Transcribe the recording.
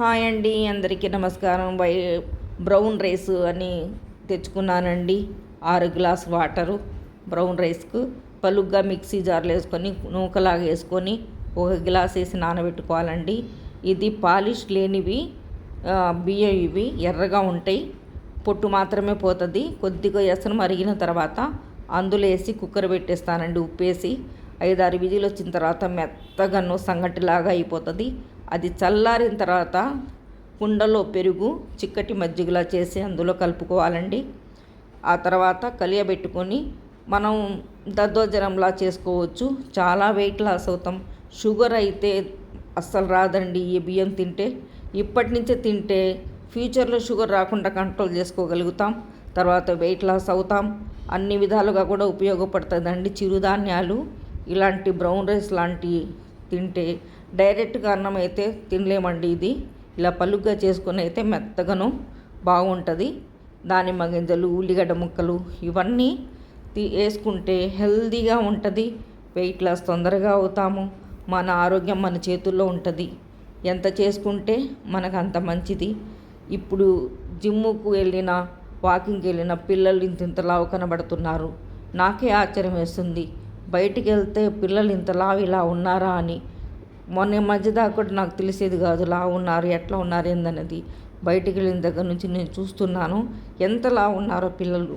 Hi అండి, అందరికీ నమస్కారం. బ్రౌన్ రైస్ అని తెచ్చుకున్నానండి. 6 గ్లాస్ వాటరు బ్రౌన్ రైస్కు పలుగ్గా మిక్సీ జార్లో వేసుకొని నూకలాగా వేసుకొని 1 గ్లాస్ వేసి నానబెట్టుకోవాలండి. ఇది పాలిష్ లేనివి బియ్యం, ఇవి ఎర్రగా ఉంటాయి, పొట్టు మాత్రమే పోతుంది. కొద్దిగా ఎసరు మరిగిన తర్వాత అందులో వేసి కుక్కర్ పెట్టేస్తానండి. ఉప్పేసి 5-6 విజిల్ వచ్చిన తర్వాత మెత్తగాను సంగటిలాగా అయిపోతుంది. అది చల్లారిన తర్వాత కుండలో పెరుగు చిక్కటి మజ్జిగలా చేసి అందులో కలుపుకోవాలండి. ఆ తర్వాత కలియబెట్టుకొని మనం దద్దోజనంలా చేసుకోవచ్చు. చాలా వెయిట్ లాస్ అవుతాం. షుగర్ అయితే అస్సలు రాదండి ఈ బియ్యం తింటే. ఇప్పటి నుంచే తింటే ఫ్యూచర్లో షుగర్ రాకుండా కంట్రోల్ చేసుకోగలుగుతాం. తర్వాత వెయిట్ లాస్ అవుతాం. అన్ని విధాలుగా కూడా ఉపయోగపడుతుందండి. చిరుధాన్యాలు ఇలాంటి బ్రౌన్ రైస్ లాంటివి తింటే డైరెక్ట్గా అన్నం అయితే తినలేమండి. ఇది ఇలా పలుగ్గా చేసుకొని అయితే మెత్తగాను బాగుంటుంది. దానిమ్మ గింజలు, ఉల్లిగడ్డ ముక్కలు ఇవన్నీ వేసుకుంటే హెల్తీగా ఉంటుంది. వెయిట్ లాస్ తొందరగా అవుతాము. మన ఆరోగ్యం మన చేతుల్లో ఉంటుంది. ఎంత చేసుకుంటే మనకు అంత మంచిది. ఇప్పుడు జిమ్ముకు వెళ్ళిన, వాకింగ్కి వెళ్ళిన పిల్లలు ఇంత లావు కనబడుతున్నారు. నాకే ఆశ్చర్యం వేస్తుంది. బయటికి వెళ్తే పిల్లలు ఇంత లావు ఇలా ఉన్నారా అని. మొన్న మధ్య దాకా కూడా నాకు తెలిసేది కాదు లావు ఉన్నారు, ఎట్లా ఉన్నారు ఏందన్నది. బయటికి వెళ్ళిన దగ్గర నుంచి నేను చూస్తున్నాను ఎంత లావు ఉన్నారో పిల్లలు.